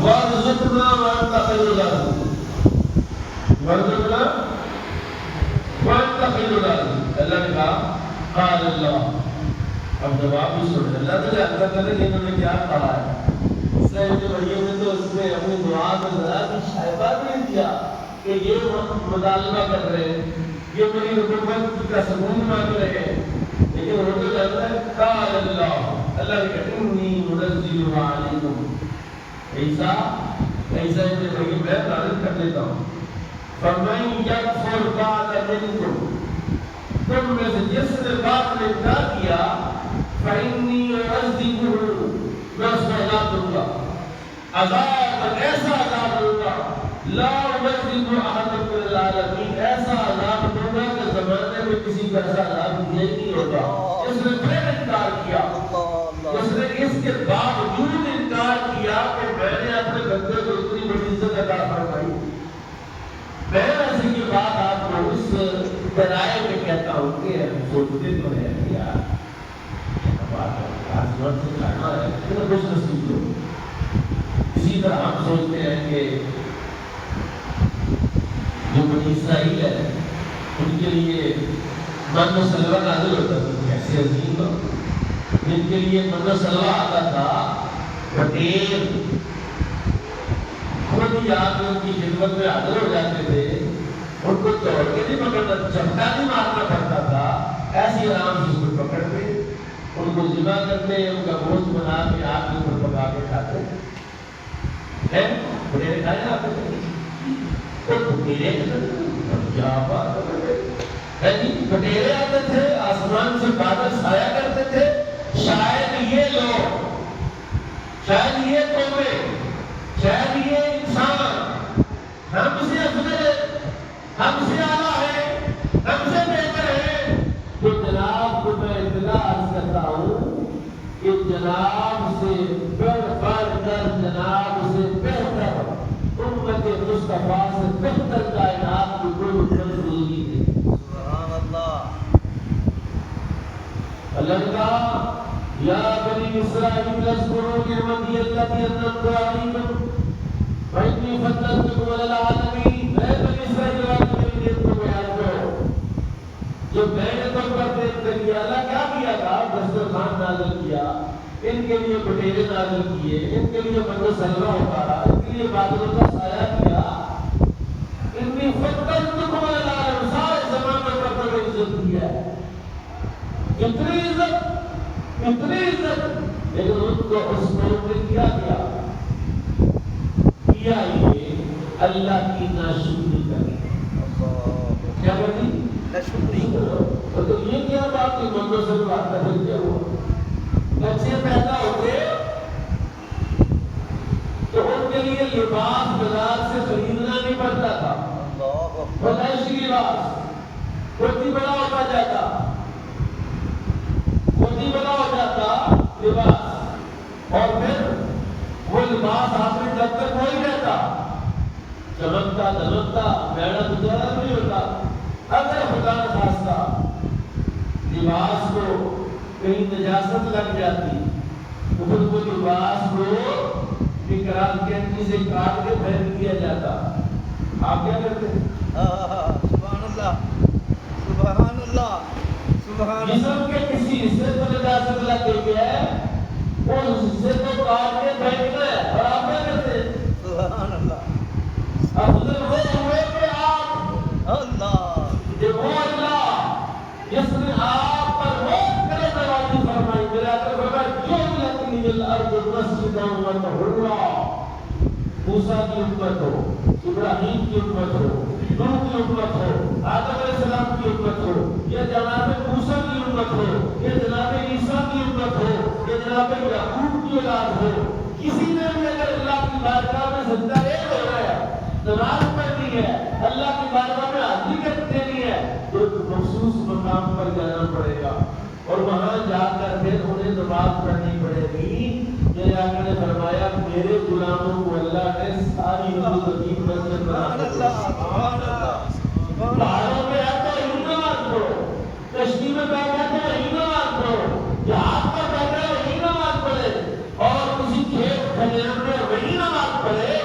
وارزقنا وانت خیر الرازقین، وارزقنا وانت خیر الرازقین۔ اللہ نے کہا قال اللہ، اب جواب بھی سن اللہ تو جانتا تھا کہ انہوں نے کیا کہا ہے۔ اسرائیل کے بھائیوں نے تو اس میں اپنی دعا میں ذرا بھی شائبہ نہیں دیا کہ یہ مطالبہ کر رہے ہیں، یہ میری حکومت کا ثبوت مانگ رہے ہیں، لیکن وہ تو جانتا ہے قال اللہ، اللہ نے کہا انی منزل علیکم عیسیٰ ابن مریم میں نازل کر دیتا ہوں، فمن یکفر بعد منکم، تم میں سے جس نے بات نے انکار کیا، فإنی اعذبہ، میں اس کو عذاب دوں گا، عذاب ایسا عذاب دوں گا، لا اعذب احد من العالمین، ایسا عذاب دوں گا کہ زمانے میں کسی کا ایسا عذاب نہیں ہوگا۔ اس نے پھر انکار کیا، اس نے اس کے باوجود انکار کیا کہ میں نے اپنے بندے کو اتنی بڑی عزت عطا فرمائی، میں ایسی کی بات آپ کو اس درائے میں کہتا ہوں کہ سوچتے تو ہے یار آسمان سے کھانا ہے اتنا خوش نصیب لوگ۔ اسی طرح ہم سوچتے ہیں کہ جو بنی اسرائیل ہے ان کے لیے من و سلوہ نازل ہوتا تھا، کیسے عظیم لوگ جن کے لیے من و سلوہ آتا تھا، وٹیر خود ہی آپ ان کی خدمت میں حاضر ہو جاتے تھے، ان کو توڑ کے نہیں پکڑنا، چپٹا نہیں مارنا پڑتا تھا، ایسی آرام سے اس کو پکڑتے، ان کو ذبح کرتے، ان کا گوشت بنا کے آگ کے اوپر پکا کے کھاتے ہیں۔ بٹیرے کھائے آپ نے؟ تو بٹیرے کیا بات ہے جی، بٹیرے آتے تھے، آسمان سے بادل سایہ کرتے تھے، شاید یہ لوگ، شاید یہ قومیں، شاید یہ انسان ہم سے افضل، ہم سے اعلیٰ ہے، ہم سے بہتر ہے، تو جناب کو میں اطلاع عرض کرتا ہوں کہ جناب سے بڑھ کر جناب سے بہتر امت مصطفیٰ سے بہتر کائنات کی کوئی منزل نہیں ہے۔ سبحان اللہ۔ اللہ نے کہا یا بنی اسرائیل اذکروا نعمتی التي انعمت علیکم وانی فضلتکم علی العالمین، اے بنی اسرائیل والوں میری نعمت کو بیان کرو جو میں نے تم پر کیا۔ اللہ کیا کیا تھا؟ دسترخوان نازل کیا، ان کے لیے بٹیرے نازل کیے، ان کے لیے من و سلوہ اتارا، ان کے لیے بادلوں کا سایہ کیا، انی فضلتکم علی العالمین، سارے زمانے پر تمہیں عزت دیا ہے، اتنی عزت، اتنی عزت، لیکن ان کو اس قوم نے کیا کیا یہ اللہ کی ناشکری کریں۔ کیا کرتی؟ ناشکری کرو۔ تو یہ کیا بات کی منو سے بات کر رہے کیا ہوا؟ بچے پیدا ہوتے تو ان کے لیے لباس بازار سے خریدنا نہیں پڑتا تھا، پیدائشی لباس خود ہی بڑا ہوتا جاتا، خود ہی بڑا ہو جاتا لباس، اور پھر وہ لباس آپ نے جب تک وہی رہتا، چمکتا دمکتا، میڑا گزارا نہیں ہوتا۔ اگر خدا نخواستہ لباس کو کہیں نجاست لگ جاتی تو پھر وہ لباس کو نکال کے سے کاٹ کے پھینک دیا جاتا، آپ کیا کرتے ہیں؟ سبحان اللہ، سبحان اللہ، سبحان اللہ۔ جسم کے کسی حصے کو نجاست لگ گئی ہے، اس حصے کو کاٹ کے پھینکنا ہے، اور آپ کیا کرتے ہیں؟ سبحان اللہ۔ افضل وہ ہوئے کہ آپ اللہ، یہ وہ اللہ جس نے آپ پر روک کرے نوازی فرمائی، میرا کر فرمایا جو لکنی الارض مسجدا وطہورا، موسیٰ کی امت ہو، ابراہیم کی امت ہو، نوح کی امت ہو، آدم علیہ السلام کی امت ہو، یا جناب موسیٰ کی امت ہو، یا جناب عیسیٰ کی امت ہو، یا جناب یعقوب کی اولاد ہو، کسی نے بھی اگر اللہ کی بارگاہ میں سجدہ ایک ہو رہا ہے، نماز پڑھنی ہے، اللہ کی بارگاہ میں حاضری دینی ہے، تو مخصوص مقام پر جانا پڑے گا، اور وہاں جا کر پھر انہیں نماز پڑھنی پڑے گی۔ میرے آقا نے فرمایا میرے غلاموں کو اللہ نے ساری زمین مسجد بنا دی۔ پہاڑوں میں ہے تو وہیں نماز پڑھو، کشتی میں بیٹھا تو وہیں نماز پڑھو، جہاز پر بیٹھا وہیں نماز پڑھے، اور کسی کھیت کھلیان میں وہیں نماز پڑے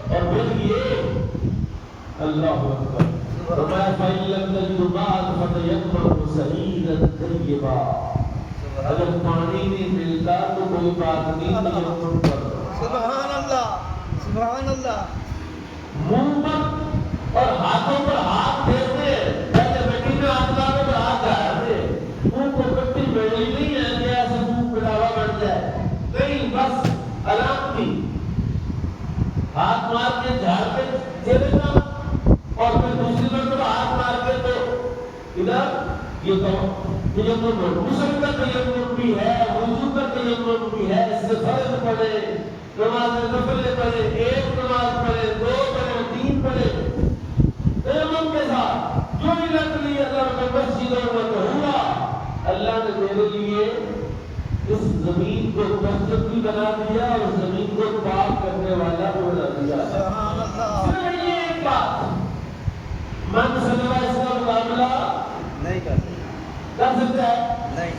اور پھر یہ اللہ اکبر فرمایا فَإِن لَمْ تَجِدُوا مَاءً فَتَيَمَّمُوا صَعِيدًا طَيِّبًا اگر پانی نہیں ملتا تو کوئی بات نہیں تیمم کر دو سبحان اللہ سبحان اللہ منہ پر اور ہاتھوں پر ہاتھ پھیرتے جیسے مٹی میں ہاتھ ڈالو تو ہاتھ جاتے منہ کو مٹی بیڑی نہیں ہے کہ ایسے منہ پڑاوا بن جائے نہیں بس آرام کی ہاتھ مار کے جھاڑ کے چلے جاؤ اور پھر دوسری مرتبہ ہاتھ مار کے تو ادھر یہ تو تیمم غسل کا تیمم بھی ہے وضو کا تیمم بھی ہے اس سے فرض پڑے نماز نفل پڑھے ایک نماز پڑھے دو پڑھے تین پڑھے تیمم کے ساتھ جو علت لی اللہ کا مسجد و طہورا اللہ نے میرے لیے اس زمین کو مسجد بھی بنا دیا اور زمین کو پاک کرنے والا بھی بنا دیا سبحان اللہ صرف یہ ایک بات من صلی اس کا مقابلہ نہیں کر سکتے کر سکتا ہے نہیں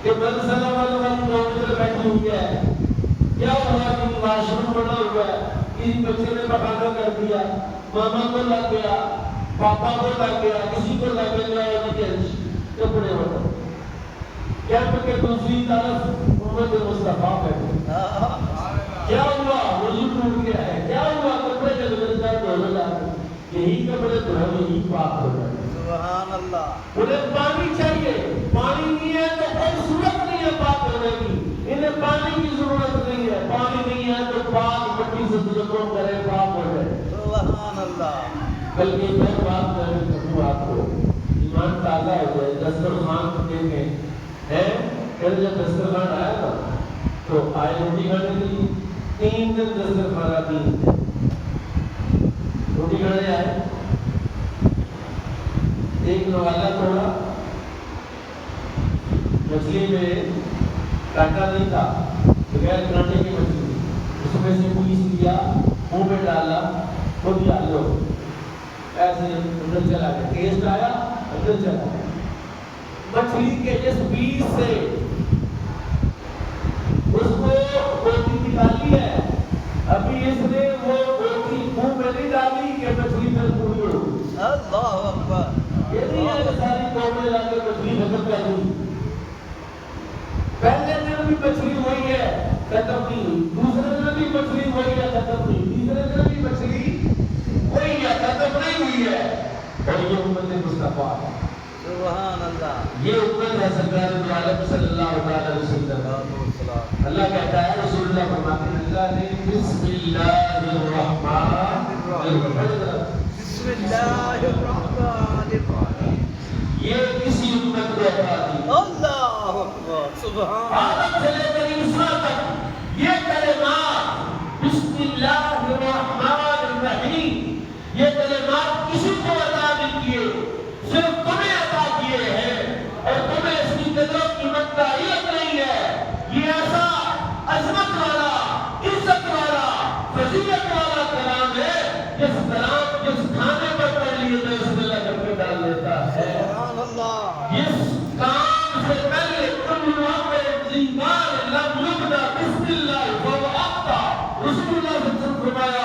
کہ من صلی اللہ والی موجود بیٹھی ہوئی ہے کیا ہوا کہ واش روم بنا ہوا ہے کسی بچے نے پخانا کر دیا ماما کو لگ گیا پاپا کو لگ گیا کسی کو لگ گیا کپڑے ہو کیمپ کے دوسری طرف امت مصطفیٰ بیٹھے کیا ہوا وضو ٹوٹ گیا ہے کیا ہوا کپڑے کے بدل جائے دھونے جاتے یہی کپڑے دھو یہی پاک ہو جائے سبحان اللہ انہیں پانی چاہیے پانی نہیں ہے تو کوئی صورت نہیں ہے پاک ہونے کی انہیں پانی کی ضرورت نہیں ہے پانی نہیں ہے تو پاک مٹی سے تیمم کرے پاک ہو جائے سبحان اللہ بلکہ میں بات کرنے کروں آپ کو ایمان تازہ ہو جائے دسترخوان کو دیکھیں ہے پھر جب دسترخوان آیا نا تو آئے روٹی کھانے کے لیے 3 دن دسترخوان آتی روٹی کھانے آئے ایک نوالا توڑا مچھلی میں کانٹا نہیں تھا بغیر کانٹے کی مچھلی اس میں سے پیس لیا منہ میں ڈالا خود ہی لو ایسے اندر چلا گیا ٹیسٹ آیا اندر چلا گیا مچھلی کے جس پیس سے اس کو بوٹی نکالی ہے ابھی اس نے وہ بوٹی منہ میں نہیں ڈالی کہ مچھلی پھر پوری ہو اللہ اکبر یہ نہیں ہے کہ ساری قومیں لا کے مچھلی ختم کر دی پہلے دن بھی مچھلی وہی ہے ختم نہیں ہوئی دوسرے دن بھی مچھلی وہی ہے ختم نہیں تیسرے دن بھی مچھلی وہی ہے ختم نہیں ہوئی ہے اور یہ امت مصطفیٰ ہے سبحان اللہ یہ امت ہے سرکار دو عالم صلی اللہ علیہ وسلم اللہ کہتا ہے رسول اللہ فرماتے ہیں اللہ نے بسم اللہ الرحمن الرحیم بسم اللہ الرحمن الرحیم یہ کسی امت کو عطا دی اللہ اکبر سبحان آدم سے لے کر عیسیٰ تک یہ کلمات بسم اللہ الرحمن الرحیم یہ کلمات کسی کو عطا نہیں کیے صرف تمہیں عطا کیے ہیں اور تمہیں اس کی قدر و قیمت کا علم نہیں ہے یہ ایسا عظمت والا عزت والا فضیلت والا کلام ہے جس کلام جس کھانے پر پڑھ لیے تو اس میں لگن میں ڈال لیتا ہے سبحان اللہ اس کام سے پہلے کل عمل زیبان لم یبدا بسم اللہ فهو اخطا رسول اللہ صلی اللہ علیہ وسلم فرمایا